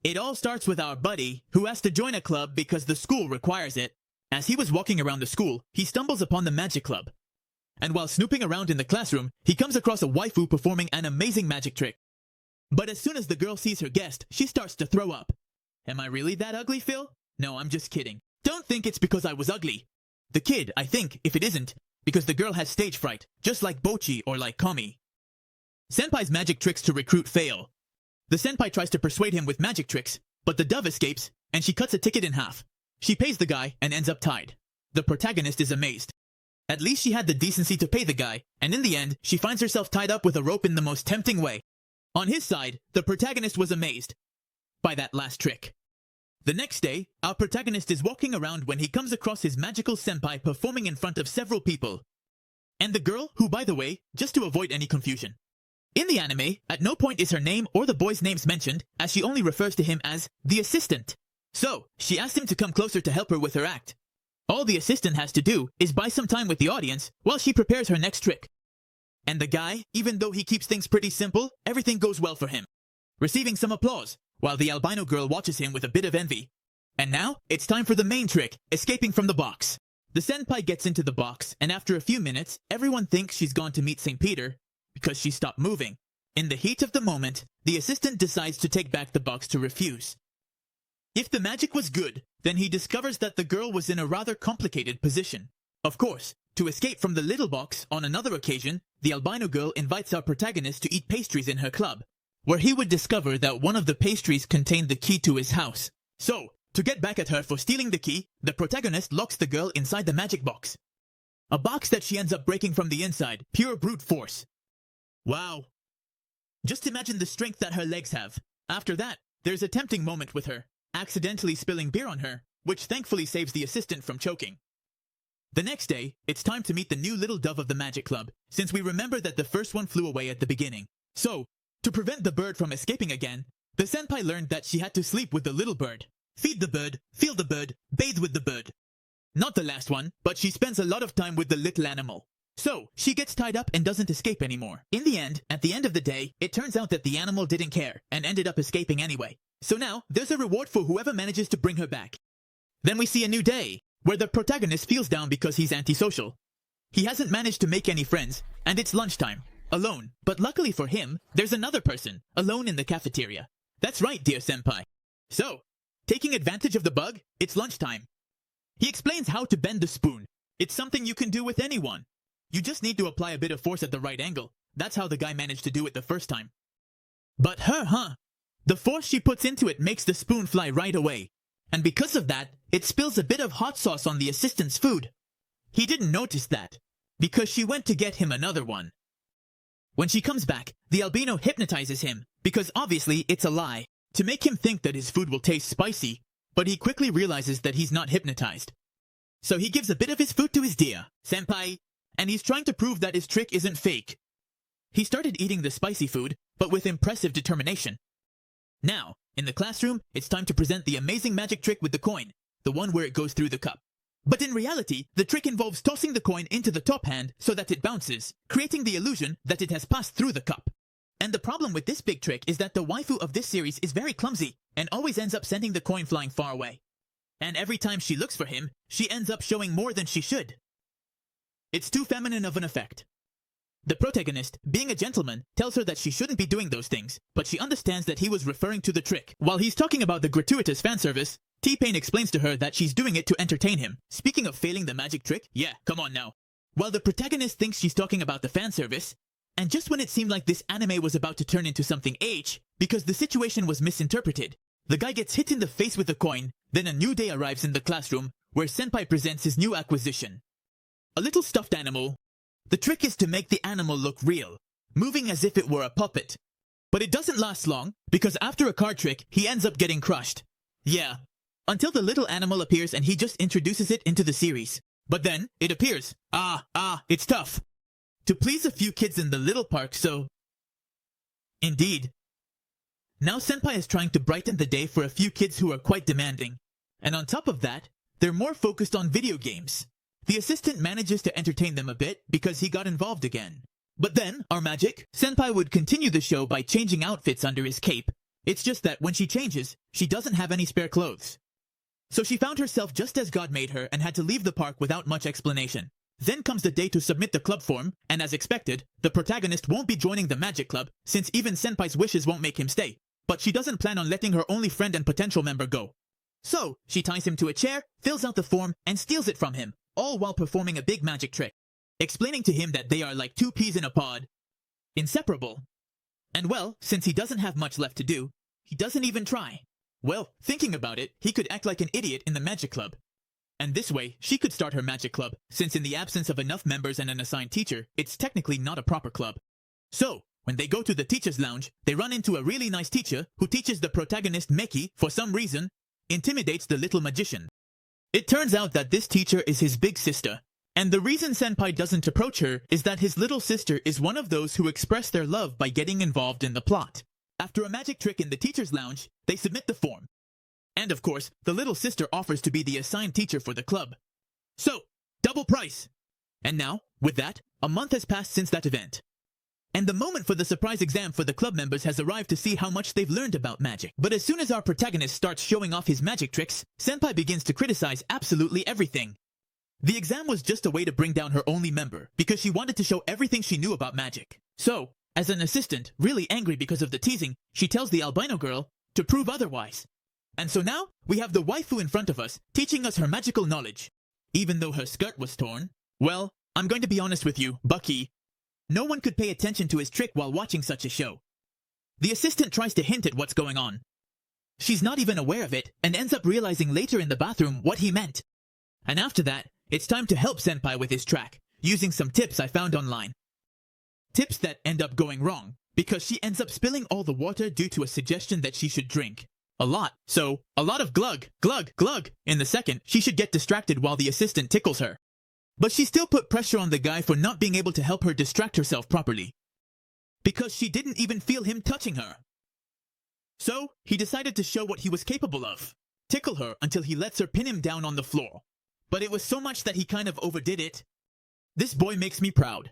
It all starts with our buddy, who has to join a club because the school requires it. As he was walking around the school, he stumbles upon the magic club. And while snooping around in the classroom, he comes across a waifu performing an amazing magic trick. But as soon as the girl sees her guest, she starts to throw up. Am I really that ugly, Phil? No, I'm just kidding. Don't think it's because I was ugly. The kid, I think, if it isn't, because the girl has stage fright, just like Bochi or like Kami. Senpai's magic tricks to recruit fail. The senpai tries to persuade him with magic tricks, but the dove escapes, and she cuts a ticket in half. She pays the guy and ends up tied. The protagonist is amazed. At least she had the decency to pay the guy, and in the end, she finds herself tied up with a rope in the most tempting way. On his side, the protagonist was amazed by that last trick. The next day, our protagonist is walking around when he comes across his magical senpai performing in front of several people. And the girl, who by the way, just to avoid any confusion. In the anime, at no point is her name or the boys' names mentioned, as she only refers to him as the assistant. So, she asked him to come closer to help her with her act. All the assistant has to do is buy some time with the audience while she prepares her next trick. And the guy, even though he keeps things pretty simple, everything goes well for him. Receiving some applause, while the albino girl watches him with a bit of envy. And now, it's time for the main trick, escaping from the box. The senpai gets into the box, and after a few minutes, everyone thinks she's gone to meet St. Peter, because she stopped moving. In the heat of the moment, the assistant decides to take back the box to refuse. If the magic was good, then he discovers that the girl was in a rather complicated position. Of course, to escape from the little box, on another occasion, the albino girl invites our protagonist to eat pastries in her club, where he would discover that one of the pastries contained the key to his house. So, to get back at her for stealing the key, the protagonist locks the girl inside the magic box. A box that she ends up breaking from the inside, pure brute force. Wow. Just imagine the strength that her legs have. After that, there's a tempting moment with her, accidentally spilling beer on her, which thankfully saves the assistant from choking. The next day, it's time to meet the new little dove of the magic club, since we remember that the first one flew away at the beginning. So, to prevent the bird from escaping again, the senpai learned that she had to sleep with the little bird. Feed the bird, feel the bird, bathe with the bird. Not the last one, but she spends a lot of time with the little animal. So, she gets tied up and doesn't escape anymore. In the end, at the end of the day, it turns out that the animal didn't care and ended up escaping anyway. So now, there's a reward for whoever manages to bring her back. Then we see a new day, where the protagonist feels down because he's antisocial. He hasn't managed to make any friends, and it's lunchtime, alone. But luckily for him, there's another person, alone in the cafeteria. That's right, dear senpai. So, taking advantage of the bug, it's lunchtime. He explains how to bend the spoon. It's something you can do with anyone. You just need to apply a bit of force at the right angle. That's how the guy managed to do it the first time. But her, the force she puts into it makes the spoon fly right away. And because of that, it spills a bit of hot sauce on the assistant's food. He didn't notice that, because she went to get him another one. When she comes back, the albino hypnotizes him, because obviously it's a lie, to make him think that his food will taste spicy, but he quickly realizes that he's not hypnotized. So he gives a bit of his food to his dear, senpai, and he's trying to prove that his trick isn't fake. He started eating the spicy food, but with impressive determination. Now, in the classroom, it's time to present the amazing magic trick with the coin, the one where it goes through the cup. But in reality, the trick involves tossing the coin into the top hand so that it bounces, creating the illusion that it has passed through the cup. And the problem with this big trick is that the waifu of this series is very clumsy, and always ends up sending the coin flying far away. And every time she looks for him, she ends up showing more than she should. It's too feminine of an effect. The protagonist, being a gentleman, tells her that she shouldn't be doing those things, but she understands that he was referring to the trick. While he's talking about the gratuitous fan service, T-Pain explains to her that she's doing it to entertain him. Speaking of failing the magic trick, yeah, come on now. While the protagonist thinks she's talking about the fan service, and just when it seemed like this anime was about to turn into something H, because the situation was misinterpreted, the guy gets hit in the face with a coin, then a new day arrives in the classroom, where senpai presents his new acquisition. A little stuffed animal. The trick is to make the animal look real, moving as if it were a puppet. But it doesn't last long, because after a card trick, he ends up getting crushed. Yeah, until the little animal appears and he just introduces it into the series. But then, it appears. It's tough. To please a few kids in the little park, so... Indeed. Now senpai is trying to brighten the day for a few kids who are quite demanding. And on top of that, they're more focused on video games. The assistant manages to entertain them a bit because he got involved again. But then, our magic, senpai would continue the show by changing outfits under his cape, It's just that when she changes, she doesn't have any spare clothes. So she found herself just as God made her and had to leave the park without much explanation. Then comes the day to submit the club form, and as expected, the protagonist won't be joining the magic club since even Senpai's wishes won't make him stay. But she doesn't plan on letting her only friend and potential member go. So, she ties him to a chair, fills out the form, and steals it from him, all while performing a big magic trick, explaining to him that they are like two peas in a pod, inseparable. And well, since he doesn't have much left to do, he doesn't even try. Well, thinking about it, he could act like an idiot in the magic club. And this way, she could start her magic club, since in the absence of enough members and an assigned teacher, it's technically not a proper club. So, when they go to the teacher's lounge, they run into a really nice teacher who teaches the protagonist Meki, for some reason, intimidates the little magician. It turns out that this teacher is his big sister, and the reason Senpai doesn't approach her is that his little sister is one of those who express their love by getting involved in the plot. After a magic trick in the teacher's lounge, they submit the form. And of course, the little sister offers to be the assigned teacher for the club. So, double price! And now, with that, a month has passed since that event. And the moment for the surprise exam for the club members has arrived to see how much they've learned about magic. But as soon as our protagonist starts showing off his magic tricks, Senpai begins to criticize absolutely everything. The exam was just a way to bring down her only member, because she wanted to show everything she knew about magic. So, as an assistant, really angry because of the teasing, she tells the albino girl to prove otherwise. And so now, we have the waifu in front of us, teaching us her magical knowledge. Even though her skirt was torn. Well, I'm going to be honest with you, Bucky. No one could pay attention to his trick while watching such a show. The assistant tries to hint at what's going on. She's not even aware of it, and ends up realizing later in the bathroom what he meant. And after that, it's time to help Senpai with his track, using some tips I found online. Tips that end up going wrong, because she ends up spilling all the water due to a suggestion that she should drink. A lot. So, a lot of glug, glug, glug. In the second, she should get distracted while the assistant tickles her. But she still put pressure on the guy for not being able to help her distract herself properly. Because she didn't even feel him touching her. So, he decided to show what he was capable of. Tickle her until he lets her pin him down on the floor. But it was so much that he kind of overdid it. This boy makes me proud.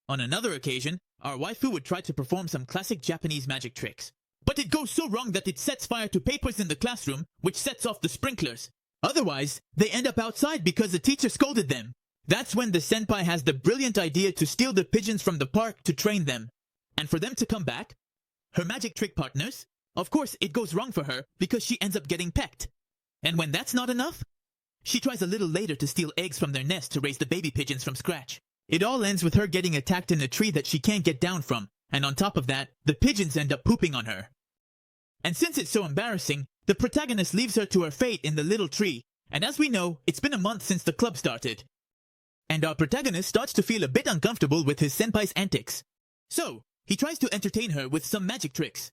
On another occasion, our waifu would try to perform some classic Japanese magic tricks. But it goes so wrong that it sets fire to papers in the classroom, which sets off the sprinklers. Otherwise, they end up outside because the teacher scolded them. That's when the senpai has the brilliant idea to steal the pigeons from the park to train them. And for them to come back, her magic trick partners, of course it goes wrong for her because she ends up getting pecked. And when that's not enough, she tries a little later to steal eggs from their nest to raise the baby pigeons from scratch. It all ends with her getting attacked in a tree that she can't get down from, and on top of that, the pigeons end up pooping on her. And since it's so embarrassing, the protagonist leaves her to her fate in the little tree, and as we know, it's been a month since the club started. And our protagonist starts to feel a bit uncomfortable with his senpai's antics. So, he tries to entertain her with some magic tricks.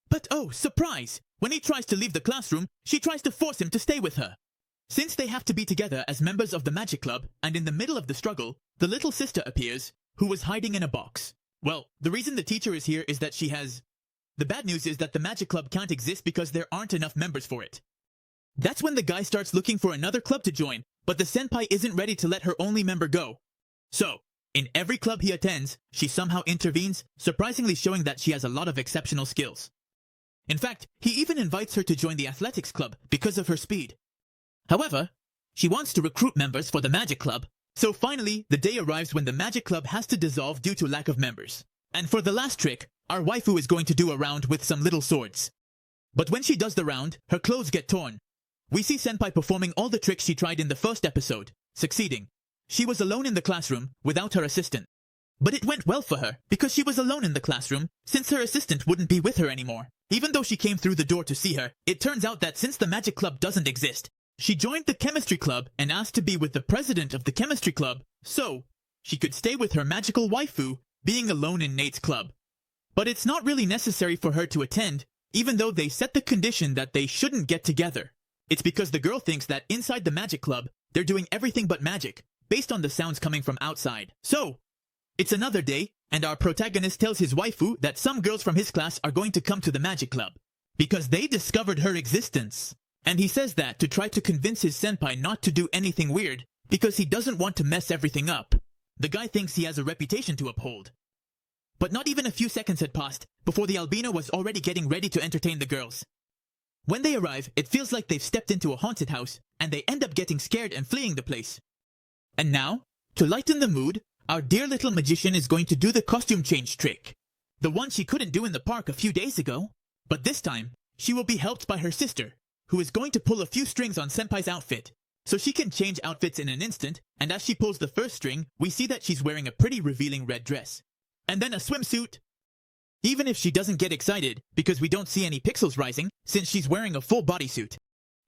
But oh, surprise! When he tries to leave the classroom, she tries to force him to stay with her. Since they have to be together as members of the magic club, and in the middle of the struggle, the little sister appears, who was hiding in a box. Well, the reason the teacher is here is that she has... The bad news is that the magic club can't exist because there aren't enough members for it. That's when the guy starts looking for another club to join, but the senpai isn't ready to let her only member go. So, in every club he attends, she somehow intervenes, surprisingly showing that she has a lot of exceptional skills. In fact, he even invites her to join the athletics club because of her speed. However, she wants to recruit members for the magic club, so finally, the day arrives when the magic club has to dissolve due to lack of members. And for the last trick, our waifu is going to do a round with some little swords. But when she does the round, her clothes get torn. We see Senpai performing all the tricks she tried in the first episode, succeeding. She was alone in the classroom, without her assistant. But it went well for her, because she was alone in the classroom, since her assistant wouldn't be with her anymore. Even though she came through the door to see her, it turns out that since the magic club doesn't exist, she joined the chemistry club and asked to be with the president of the chemistry club, so she could stay with her magical waifu, being alone in Nate's club. But it's not really necessary for her to attend, even though they set the condition that they shouldn't get together. It's because the girl thinks that inside the magic club, they're doing everything but magic, based on the sounds coming from outside. So, it's another day, and our protagonist tells his waifu that some girls from his class are going to come to the magic club, because they discovered her existence. And he says that to try to convince his senpai not to do anything weird, because he doesn't want to mess everything up. The guy thinks he has a reputation to uphold. But not even a few seconds had passed before the albino was already getting ready to entertain the girls. When they arrive, it feels like they've stepped into a haunted house, and they end up getting scared and fleeing the place. And now, to lighten the mood, our dear little magician is going to do the costume change trick. The one she couldn't do in the park a few days ago. But this time, she will be helped by her sister, who is going to pull a few strings on Senpai's outfit. So she can change outfits in an instant, and as she pulls the first string, we see that she's wearing a pretty revealing red dress. And then a swimsuit. Even if she doesn't get excited, because we don't see any pixels rising, since she's wearing a full bodysuit.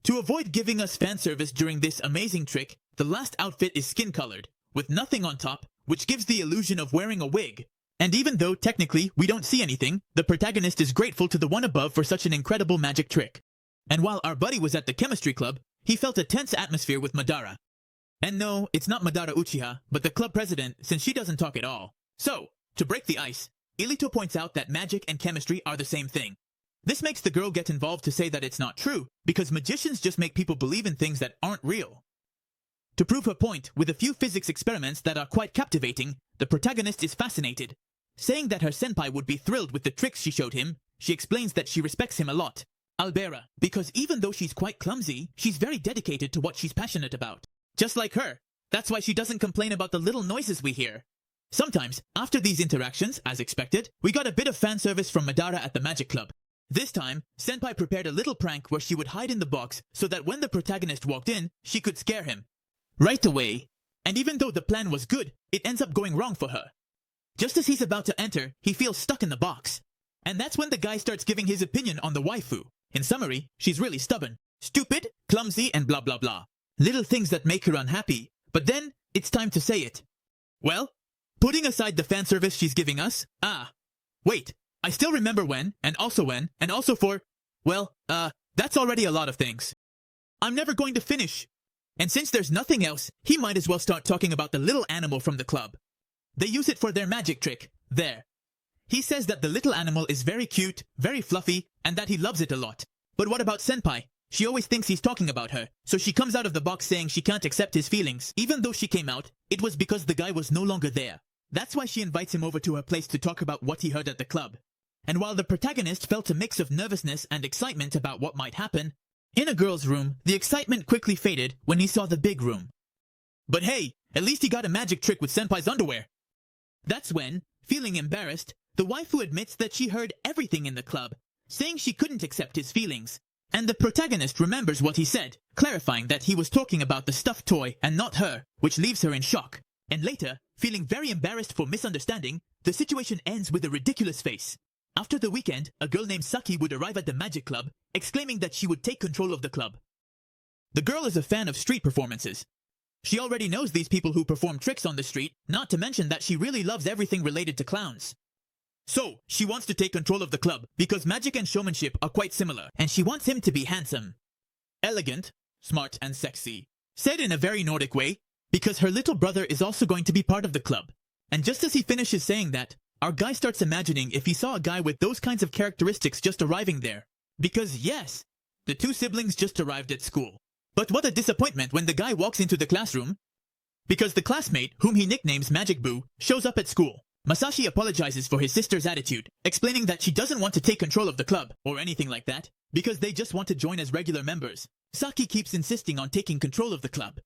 To avoid giving us fan service during this amazing trick, the last outfit is skin-colored, with nothing on top, which gives the illusion of wearing a wig. And even though technically we don't see anything, the protagonist is grateful to the one above for such an incredible magic trick. And while our buddy was at the chemistry club, he felt a tense atmosphere with Madara. And no, it's not Madara Uchiha, but the club president, since she doesn't talk at all. So, to break the ice, Ilito points out that magic and chemistry are the same thing. This makes the girl get involved to say that it's not true, because magicians just make people believe in things that aren't real. To prove her point, with a few physics experiments that are quite captivating, the protagonist is fascinated. Saying that her senpai would be thrilled with the tricks she showed him, she explains that she respects him a lot, Albera, because even though she's quite clumsy, she's very dedicated to what she's passionate about. Just like her. That's why she doesn't complain about the little noises we hear. Sometimes, after these interactions, as expected, we got a bit of fan service from Madara at the Magic Club. This time, Senpai prepared a little prank where she would hide in the box so that when the protagonist walked in, she could scare him. Right away. And even though the plan was good, it ends up going wrong for her. Just as he's about to enter, he feels stuck in the box. And that's when the guy starts giving his opinion on the waifu. In summary, she's really stubborn, stupid, clumsy, and blah blah blah. Little things that make her unhappy, but then, it's time to say it. Well, putting aside the fan service she's giving us, wait, I still remember when, and also for, well, that's already a lot of things. I'm never going to finish. And since there's nothing else, he might as well start talking about the little animal from the club. They use it for their magic trick, there. He says that the little animal is very cute, very fluffy, and that he loves it a lot. But what about Senpai? She always thinks he's talking about her, so she comes out of the box saying she can't accept his feelings. Even though she came out, it was because the guy was no longer there. That's why she invites him over to her place to talk about what he heard at the club. And while the protagonist felt a mix of nervousness and excitement about what might happen, in a girl's room, the excitement quickly faded when he saw the big room. But hey, at least he got a magic trick with Senpai's underwear. That's when, feeling embarrassed, the waifu admits that she heard everything in the club, saying she couldn't accept his feelings. And the protagonist remembers what he said, clarifying that he was talking about the stuffed toy and not her, which leaves her in shock. And later, feeling very embarrassed for misunderstanding, the situation ends with a ridiculous face. After the weekend, a girl named Saki would arrive at the Magic Club, exclaiming that she would take control of the club. The girl is a fan of street performances. She already knows these people who perform tricks on the street, not to mention that she really loves everything related to clowns. So, she wants to take control of the club, because magic and showmanship are quite similar, and she wants him to be handsome, elegant, smart, and sexy. Said in a very Nordic way, because her little brother is also going to be part of the club. And just as he finishes saying that, our guy starts imagining if he saw a guy with those kinds of characteristics just arriving there. Because yes, the two siblings just arrived at school. But what a disappointment when the guy walks into the classroom. Because the classmate, whom he nicknames Magic Boo, shows up at school. Masashi apologizes for his sister's attitude, explaining that she doesn't want to take control of the club, or anything like that, because they just want to join as regular members. Saki keeps insisting on taking control of the club,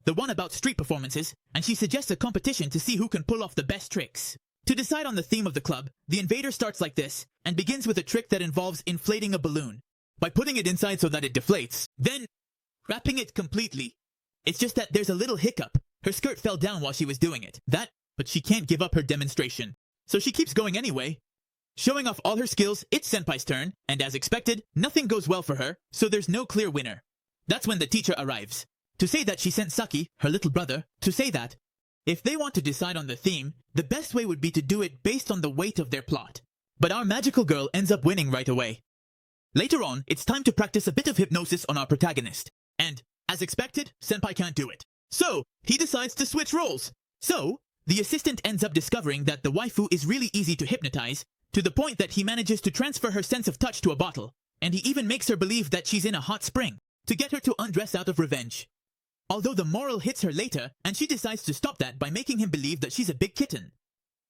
the one about street performances, and she suggests a competition to see who can pull off the best tricks. To decide on the theme of the club, the invader starts like this, and begins with a trick that involves inflating a balloon, by putting it inside so that it deflates, then wrapping it completely. It's just that there's a little hiccup. Her skirt fell down while she was doing it. But she can't give up her demonstration. So she keeps going anyway. Showing off all her skills, it's Senpai's turn, and as expected, nothing goes well for her, so there's no clear winner. That's when the teacher arrives. To say that she sent Saki, her little brother, to say that, if they want to decide on the theme, the best way would be to do it based on the weight of their plot. But our magical girl ends up winning right away. Later on, it's time to practice a bit of hypnosis on our protagonist. And, as expected, Senpai can't do it. So, he decides to switch roles. So, the assistant ends up discovering that the waifu is really easy to hypnotize, to the point that he manages to transfer her sense of touch to a bottle, and he even makes her believe that she's in a hot spring, to get her to undress out of revenge. Although the moral hits her later, and she decides to stop that by making him believe that she's a big kitten.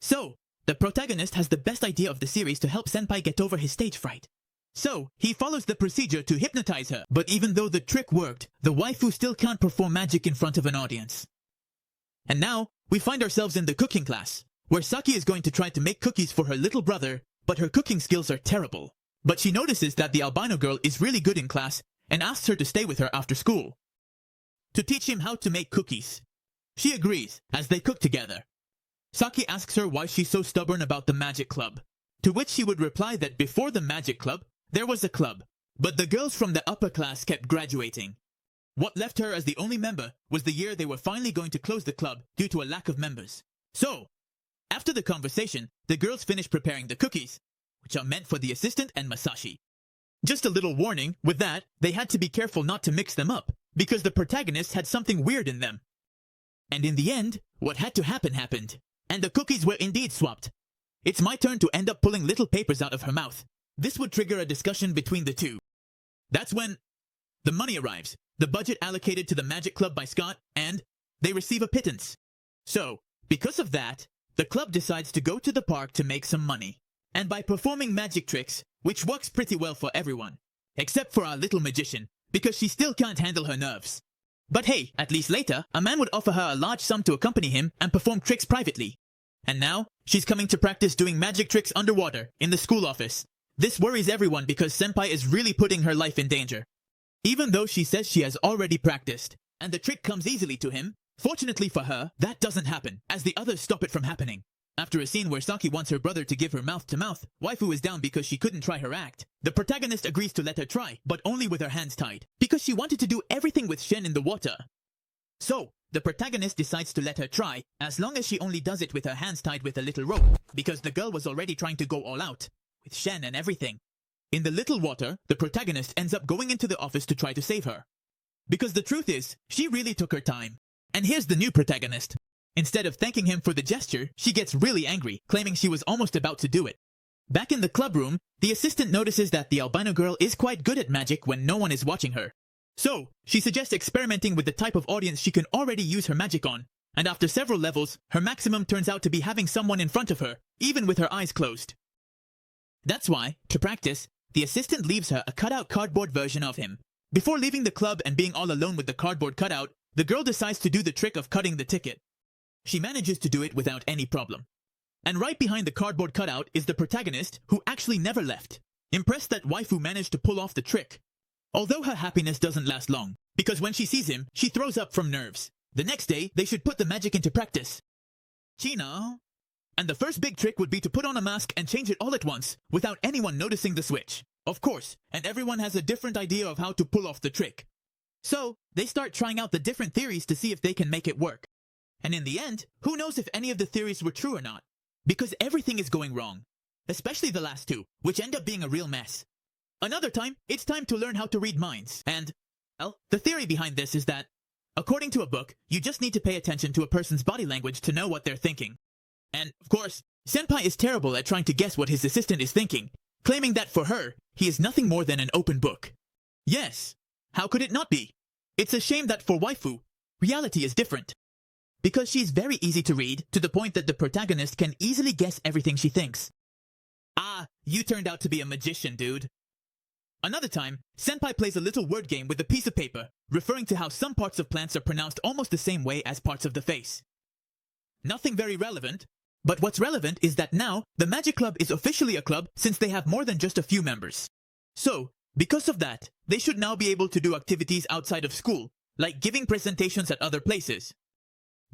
So, the protagonist has the best idea of the series to help Senpai get over his stage fright. So, he follows the procedure to hypnotize her, but even though the trick worked, the waifu still can't perform magic in front of an audience. And now, we find ourselves in the cooking class, where Saki is going to try to make cookies for her little brother, but her cooking skills are terrible. But she notices that the albino girl is really good in class and asks her to stay with her after school to teach him how to make cookies. She agrees, as they cook together. Saki asks her why she's so stubborn about the magic club, to which she would reply that before the magic club, there was a club, but the girls from the upper class kept graduating. What left her as the only member was the year they were finally going to close the club due to a lack of members. So, after the conversation, the girls finish preparing the cookies, which are meant for the assistant and Masashi. Just a little warning, with that, they had to be careful not to mix them up, because the protagonist had something weird in them. And in the end, what had to happen happened, and the cookies were indeed swapped. It's my turn to end up pulling little papers out of her mouth. This would trigger a discussion between the two. That's when the money arrives, the budget allocated to the Magic Club by Scott, and they receive a pittance. So, because of that, the club decides to go to the park to make some money. And by performing magic tricks, which works pretty well for everyone, except for our little magician, because she still can't handle her nerves. But hey, at least later, a man would offer her a large sum to accompany him and perform tricks privately. And now, she's coming to practice doing magic tricks underwater, in the school office. This worries everyone because Senpai is really putting her life in danger. Even though she says she has already practiced, and the trick comes easily to him, fortunately for her, that doesn't happen, as the others stop it from happening. After a scene where Saki wants her brother to give her mouth-to-mouth, waifu is down because she couldn't try her act. The protagonist agrees to let her try, but only with her hands tied, because she wanted to do everything with Shen in the water. So, the protagonist decides to let her try, as long as she only does it with her hands tied with a little rope, because the girl was already trying to go all out, with Shen and everything. In the little water, the protagonist ends up going into the office to try to save her. Because the truth is, she really took her time. And here's the new protagonist. Instead of thanking him for the gesture, she gets really angry, claiming she was almost about to do it. Back in the club room, the assistant notices that the albino girl is quite good at magic when no one is watching her. So, she suggests experimenting with the type of audience she can already use her magic on, and after several levels, her maximum turns out to be having someone in front of her, even with her eyes closed. That's why, to practice, the assistant leaves her a cut-out cardboard version of him. Before leaving the club and being all alone with the cardboard cutout, the girl decides to do the trick of cutting the ticket. She manages to do it without any problem. And right behind the cardboard cutout is the protagonist, who actually never left, impressed that waifu managed to pull off the trick. Although her happiness doesn't last long, because when she sees him, she throws up from nerves. The next day, they should put the magic into practice. Chino. And the first big trick would be to put on a mask and change it all at once, without anyone noticing the switch. Of course, and everyone has a different idea of how to pull off the trick. So, they start trying out the different theories to see if they can make it work. And in the end, who knows if any of the theories were true or not? Because everything is going wrong. Especially the last two, which end up being a real mess. Another time, it's time to learn how to read minds. And, well, the theory behind this is that, according to a book, you just need to pay attention to a person's body language to know what they're thinking. And, of course, Senpai is terrible at trying to guess what his assistant is thinking, claiming that for her, he is nothing more than an open book. Yes, how could it not be? It's a shame that for waifu, reality is different. Because she's very easy to read, to the point that the protagonist can easily guess everything she thinks. Ah, you turned out to be a magician, dude. Another time, Senpai plays a little word game with a piece of paper, referring to how some parts of plants are pronounced almost the same way as parts of the face. Nothing very relevant, but what's relevant is that now, the Magic Club is officially a club since they have more than just a few members. So, because of that, they should now be able to do activities outside of school, like giving presentations at other places.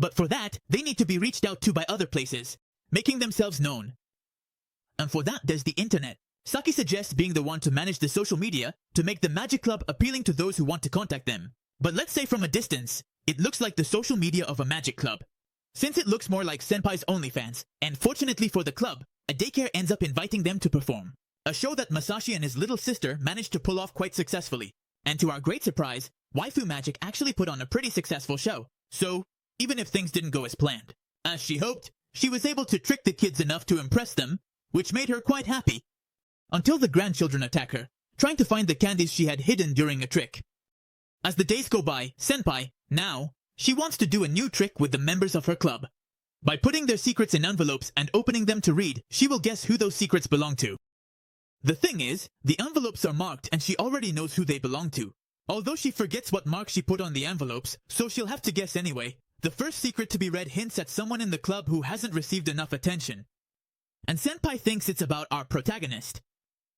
But for that, they need to be reached out to by other places, making themselves known. And for that, there's the internet. Saki suggests being the one to manage the social media to make the Magic Club appealing to those who want to contact them. But let's say from a distance, it looks like the social media of a Magic Club. Since it looks more like Senpai's OnlyFans, and fortunately for the club, a daycare ends up inviting them to perform. A show that Masashi and his little sister managed to pull off quite successfully. And to our great surprise, Waifu Magic actually put on a pretty successful show. So, even if things didn't go as planned, as she hoped, she was able to trick the kids enough to impress them, which made her quite happy. Until the grandchildren attack her, trying to find the candies she had hidden during a trick. As the days go by, Senpai, now, she wants to do a new trick with the members of her club. By putting their secrets in envelopes and opening them to read, she will guess who those secrets belong to. The thing is, the envelopes are marked and she already knows who they belong to. Although she forgets what mark she put on the envelopes, so she'll have to guess anyway. The first secret to be read hints at someone in the club who hasn't received enough attention. And Senpai thinks it's about our protagonist.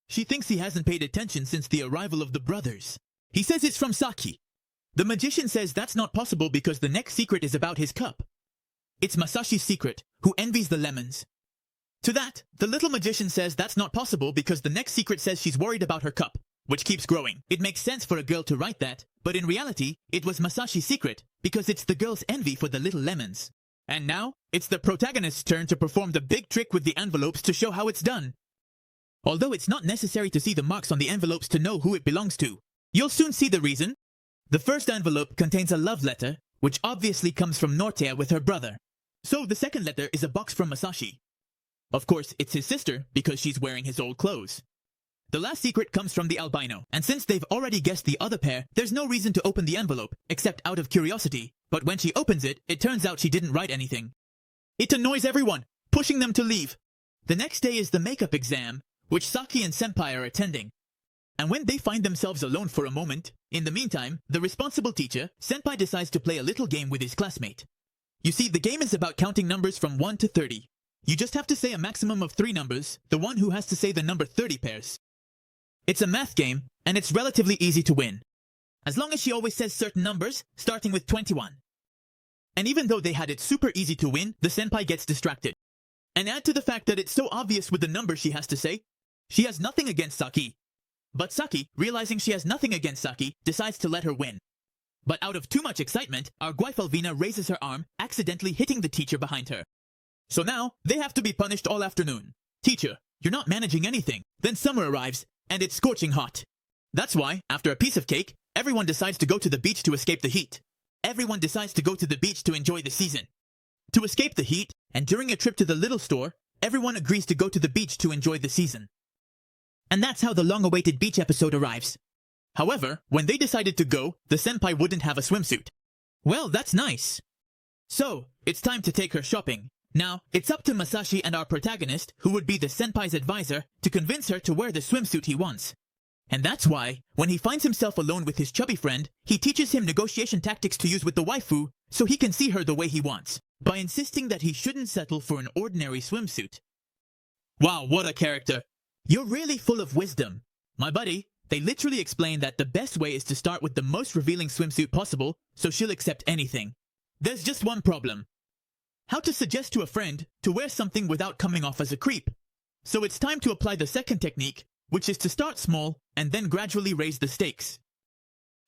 She thinks he hasn't paid attention since the arrival of the brothers. He says it's from Saki. The magician says that's not possible because the next secret is about his cup. It's Masashi's secret, who envies the lemons. To that, the little magician says that's not possible because the next secret says she's worried about her cup, which keeps growing. It makes sense for a girl to write that, but in reality, it was Masashi's secret, because it's the girl's envy for the little lemons. And now, it's the protagonist's turn to perform the big trick with the envelopes to show how it's done. Although it's not necessary to see the marks on the envelopes to know who it belongs to. You'll soon see the reason. The first envelope contains a love letter, which obviously comes from Nortea with her brother. So the second letter is a box from Masashi. Of course, it's his sister, because she's wearing his old clothes. The last secret comes from the albino, and since they've already guessed the other pair, there's no reason to open the envelope, except out of curiosity. But when she opens it, it turns out she didn't write anything. It annoys everyone, pushing them to leave. The next day is the makeup exam, which Saki and Senpai are attending. And when they find themselves alone for a moment, in the meantime, the responsible teacher, Senpai, decides to play a little game with his classmate. You see, the game is about counting numbers from 1 to 30. You just have to say a maximum of 3 numbers, the one who has to say the number 30 pairs. It's a math game, and it's relatively easy to win. As long as she always says certain numbers, starting with 21. And even though they had it super easy to win, the senpai gets distracted. And add to the fact that it's so obvious with the numbers she has to say, she has nothing against Saki. But Saki, realizing she has nothing against Saki, decides to let her win. But out of too much excitement, our Guifalvina raises her arm, accidentally hitting the teacher behind her. So now, they have to be punished all afternoon. Teacher, you're not managing anything. Then summer arrives, and it's scorching hot. That's why, after a piece of cake, everyone decides to go to the beach to escape the heat. Everyone decides to go to the beach to enjoy the season. To escape the heat, and during a trip to the little store, everyone agrees to go to the beach to enjoy the season. And that's how the long-awaited beach episode arrives. However, when they decided to go, the senpai wouldn't have a swimsuit. Well, that's nice. So, it's time to take her shopping. Now, it's up to Masashi and our protagonist, who would be the senpai's advisor, to convince her to wear the swimsuit he wants. And that's why, when he finds himself alone with his chubby friend, he teaches him negotiation tactics to use with the waifu, so he can see her the way he wants, by insisting that he shouldn't settle for an ordinary swimsuit. Wow, what a character. You're really full of wisdom. My buddy, they literally explain that the best way is to start with the most revealing swimsuit possible, so she'll accept anything. There's just one problem. How to suggest to a friend to wear something without coming off as a creep. So it's time to apply the second technique, which is to start small and then gradually raise the stakes.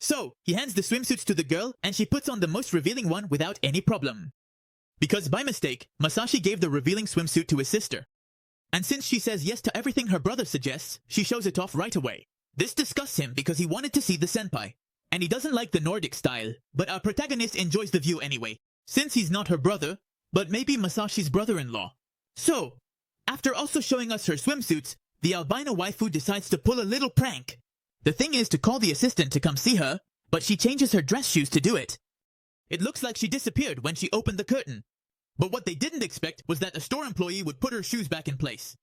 So, he hands the swimsuits to the girl and she puts on the most revealing one without any problem. Because by mistake, Masashi gave the revealing swimsuit to his sister. And since she says yes to everything her brother suggests, she shows it off right away. This disgusts him because he wanted to see the senpai. And he doesn't like the Nordic style, but our protagonist enjoys the view anyway, since he's not her brother, but maybe Masashi's brother-in-law. So, after also showing us her swimsuits, the albino waifu decides to pull a little prank. The thing is to call the assistant to come see her, but she changes her dress shoes to do it. It looks like she disappeared when she opened the curtain. But what they didn't expect was that a store employee would put her shoes back in place.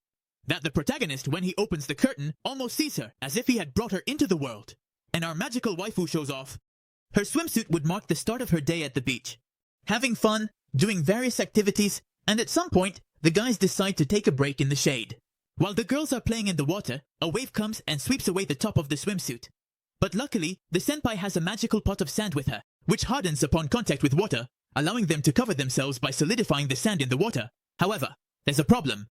That the protagonist, when he opens the curtain, almost sees her, as if he had brought her into the world. And our magical waifu shows off. Her swimsuit would mark the start of her day at the beach. Having fun, doing various activities, and at some point, the guys decide to take a break in the shade. While the girls are playing in the water, a wave comes and sweeps away the top of the swimsuit. But luckily, the senpai has a magical pot of sand with her, which hardens upon contact with water, allowing them to cover themselves by solidifying the sand in the water. However, there's a problem.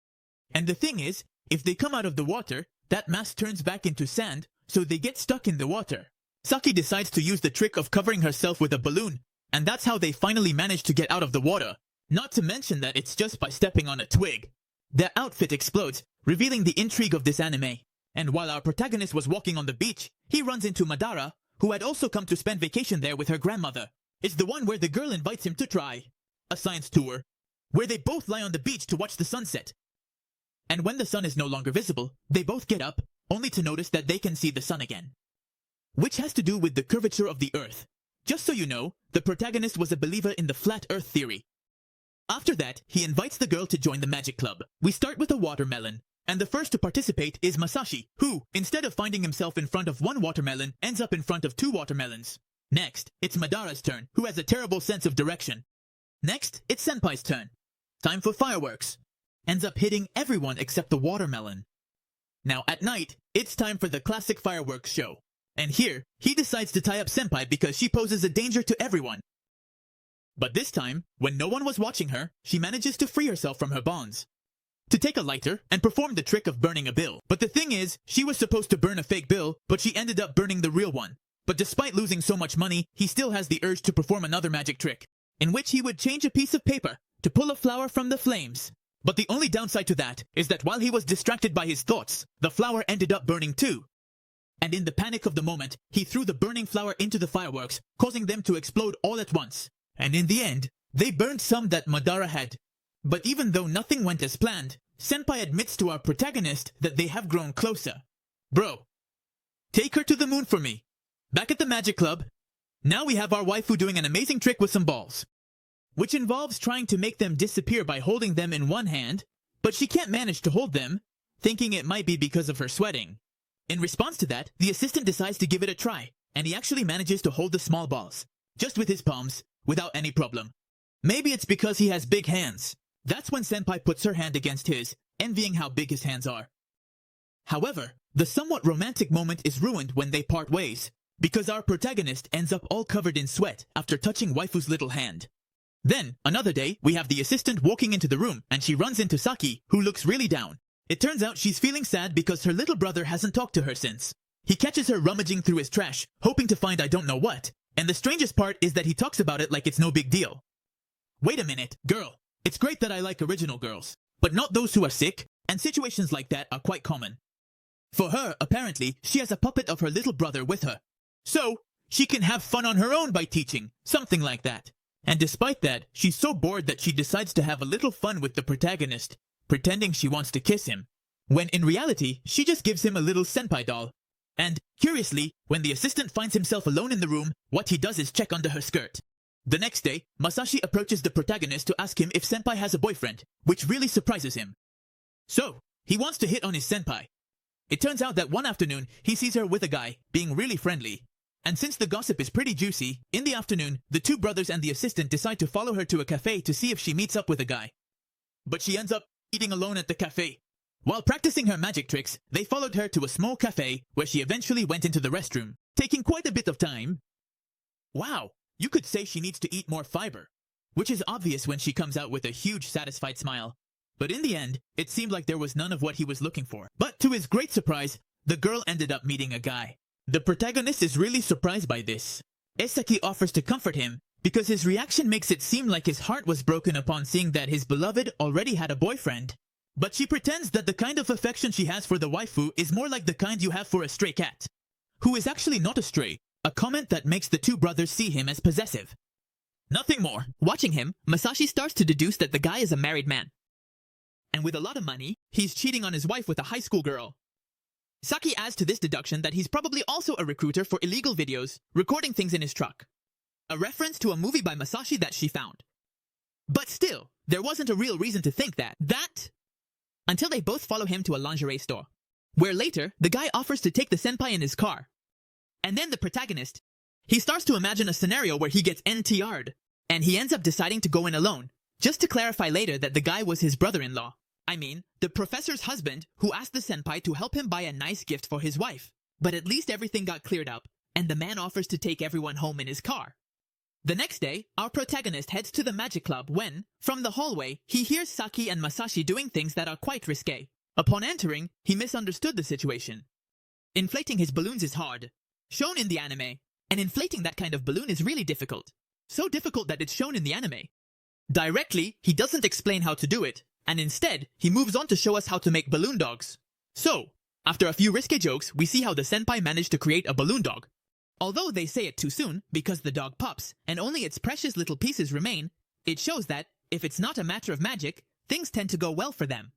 And the thing is, if they come out of the water, that mass turns back into sand, so they get stuck in the water. Saki decides to use the trick of covering herself with a balloon, and that's how they finally manage to get out of the water. Not to mention that it's just by stepping on a twig. Their outfit explodes, revealing the intrigue of this anime. And while our protagonist was walking on the beach, he runs into Madara, who had also come to spend vacation there with her grandmother. It's the one where the girl invites him to try a science tour, where they both lie on the beach to watch the sunset. And when the sun is no longer visible, they both get up, only to notice that they can see the sun again. Which has to do with the curvature of the earth. Just so you know, the protagonist was a believer in the flat earth theory. After that, he invites the girl to join the magic club. We start with a watermelon, and the first to participate is Masashi, who, instead of finding himself in front of one watermelon, ends up in front of two watermelons. Next, it's Madara's turn, who has a terrible sense of direction. Next, it's Senpai's turn. Time for fireworks. Ends up hitting everyone except the watermelon. Now at night, it's time for the classic fireworks show. And here, he decides to tie up Senpai because she poses a danger to everyone. But this time, when no one was watching her, she manages to free herself from her bonds. To take a lighter and perform the trick of burning a bill. But the thing is, she was supposed to burn a fake bill, but she ended up burning the real one. But despite losing so much money, he still has the urge to perform another magic trick, in which he would change a piece of paper to pull a flower from the flames. But the only downside to that is that while he was distracted by his thoughts, the flower ended up burning too. And in the panic of the moment, he threw the burning flower into the fireworks, causing them to explode all at once. And in the end, they burned some that Madara had. But even though nothing went as planned, Senpai admits to our protagonist that they have grown closer. Bro, take her to the moon for me. Back at the magic club, now we have our waifu doing an amazing trick with some balls, which involves trying to make them disappear by holding them in one hand, but she can't manage to hold them, thinking it might be because of her sweating. In response to that, the assistant decides to give it a try, and he actually manages to hold the small balls, just with his palms, without any problem. Maybe it's because he has big hands. That's when Senpai puts her hand against his, envying how big his hands are. However, the somewhat romantic moment is ruined when they part ways, because our protagonist ends up all covered in sweat after touching waifu's little hand. Then, another day, we have the assistant walking into the room, and she runs into Saki, who looks really down. It turns out she's feeling sad because her little brother hasn't talked to her since. He catches her rummaging through his trash, hoping to find I don't know what, and the strangest part is that he talks about it like it's no big deal. Wait a minute, girl. It's great that I like original girls, but not those who are sick, and situations like that are quite common. For her, apparently, she has a puppet of her little brother with her. So, she can have fun on her own by teaching, something like that. And despite that, she's so bored that she decides to have a little fun with the protagonist, pretending she wants to kiss him, when in reality, she just gives him a little senpai doll. And, curiously, when the assistant finds himself alone in the room, what he does is check under her skirt. The next day, Masashi approaches the protagonist to ask him if senpai has a boyfriend, which really surprises him. So, he wants to hit on his senpai. It turns out that one afternoon, he sees her with a guy, being really friendly. And since the gossip is pretty juicy, in the afternoon, the two brothers and the assistant decide to follow her to a cafe to see if she meets up with a guy. But she ends up eating alone at the cafe. While practicing her magic tricks, they followed her to a small cafe where she eventually went into the restroom, taking quite a bit of time. Wow, you could say she needs to eat more fiber, which is obvious when she comes out with a huge satisfied smile. But in the end, it seemed like there was none of what he was looking for. But to his great surprise, the girl ended up meeting a guy. The protagonist is really surprised by this. Esaki offers to comfort him because his reaction makes it seem like his heart was broken upon seeing that his beloved already had a boyfriend. But she pretends that the kind of affection she has for the waifu is more like the kind you have for a stray cat, who is actually not a stray, a comment that makes the two brothers see him as possessive. Nothing more. Watching him, Masashi starts to deduce that the guy is a married man. And with a lot of money, he's cheating on his wife with a high school girl. Saki adds to this deduction that he's probably also a recruiter for illegal videos, recording things in his truck. A reference to a movie by Masashi that she found. But still, there wasn't a real reason to think that. Until they both follow him to a lingerie store, where later, the guy offers to take the senpai in his car. And then the protagonist, he starts to imagine a scenario where he gets NTR'd, and he ends up deciding to go in alone, just to clarify later that the guy was his brother-in-law. I mean, the professor's husband, who asked the senpai to help him buy a nice gift for his wife. But at least everything got cleared up, and the man offers to take everyone home in his car. The next day, our protagonist heads to the magic club when, from the hallway, he hears Saki and Masashi doing things that are quite risque. Upon entering, he misunderstood the situation. Inflating his balloons is hard, shown in the anime, and inflating that kind of balloon is really difficult. So difficult that it's shown in the anime. Directly, he doesn't explain how to do it, and instead, he moves on to show us how to make balloon dogs. So, after a few risque jokes, we see how the senpai managed to create a balloon dog. Although they say it too soon, because the dog pops, and only its precious little pieces remain, it shows that, if it's not a matter of magic, things tend to go well for them.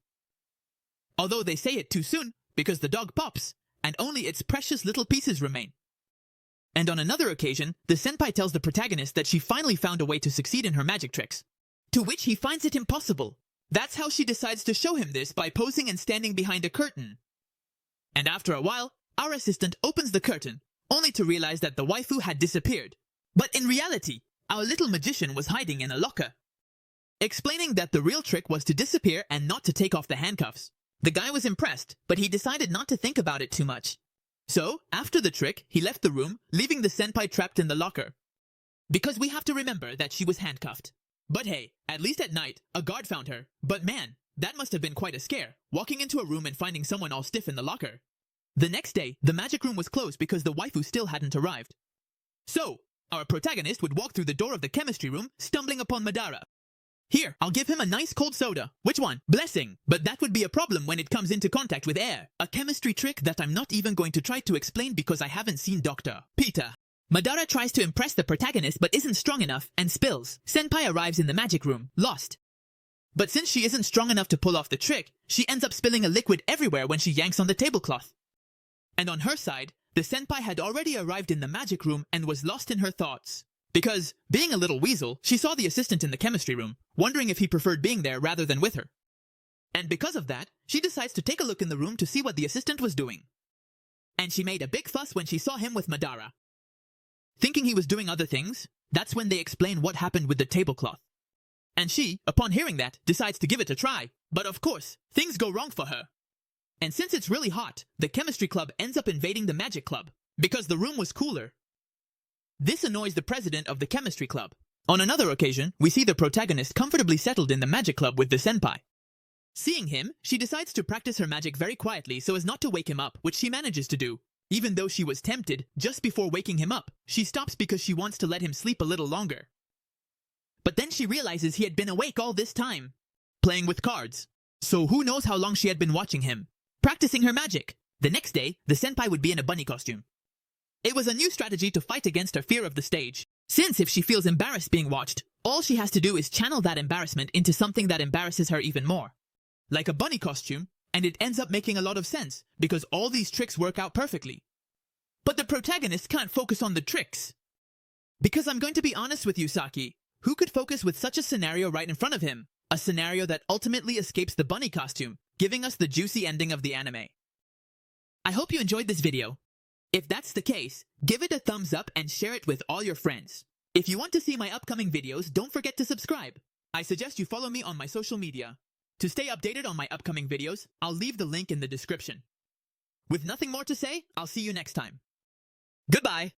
Although they say it too soon, because the dog pops, and only its precious little pieces remain. And on another occasion, the senpai tells the protagonist that she finally found a way to succeed in her magic tricks. to which he finds it impossible. That's how she decides to show him this by posing and standing behind a curtain. And after a while, our assistant opens the curtain, only to realize that the waifu had disappeared. But in reality, our little magician was hiding in a locker, explaining that the real trick was to disappear and not to take off the handcuffs. The guy was impressed, but he decided not to think about it too much. So, after the trick, he left the room, leaving the senpai trapped in the locker. Because we have to remember that she was handcuffed. But hey, at least at night, a guard found her. But man, that must have been quite a scare, walking into a room and finding someone all stiff in the locker. The next day, the magic room was closed because the waifu still hadn't arrived. So, our protagonist would walk through the door of the chemistry room, stumbling upon Madara. Here, I'll give him a nice cold soda. Which one? Blessing. But that would be a problem when it comes into contact with air. A chemistry trick that I'm not even going to try to explain because I haven't seen Dr. Peter. Madara tries to impress the protagonist but isn't strong enough and spills. Senpai arrives in the magic room, lost. But since she isn't strong enough to pull off the trick, she ends up spilling a liquid everywhere when she yanks on the tablecloth. And on her side, the senpai had already arrived in the magic room and was lost in her thoughts. Because, being a little weasel, she saw the assistant in the chemistry room, wondering if he preferred being there rather than with her. And because of that, she decides to take a look in the room to see what the assistant was doing. And she made a big fuss when she saw him with Madara. Thinking he was doing other things, that's when they explain what happened with the tablecloth. And she, upon hearing that, decides to give it a try. But of course, things go wrong for her. And since it's really hot, the chemistry club ends up invading the magic club, because the room was cooler. This annoys the president of the chemistry club. On another occasion, we see the protagonist comfortably settled in the magic club with the senpai. Seeing him, she decides to practice her magic very quietly so as not to wake him up, which she manages to do. Even though she was tempted, just before waking him up, she stops because she wants to let him sleep a little longer. But then she realizes he had been awake all this time, playing with cards. So who knows how long she had been watching him, practicing her magic. The next day, the senpai would be in a bunny costume. It was a new strategy to fight against her fear of the stage, since if she feels embarrassed being watched, all she has to do is channel that embarrassment into something that embarrasses her even more. Like a bunny costume, and it ends up making a lot of sense, because all these tricks work out perfectly. But the protagonist can't focus on the tricks. Because I'm going to be honest with you, Saki, who could focus with such a scenario right in front of him? A scenario that ultimately escapes the bunny costume, giving us the juicy ending of the anime. I hope you enjoyed this video. If that's the case, give it a thumbs up and share it with all your friends. If you want to see my upcoming videos, don't forget to subscribe. I suggest you follow me on my social media. To stay updated on my upcoming videos, I'll leave the link in the description. With nothing more to say, I'll see you next time. Goodbye!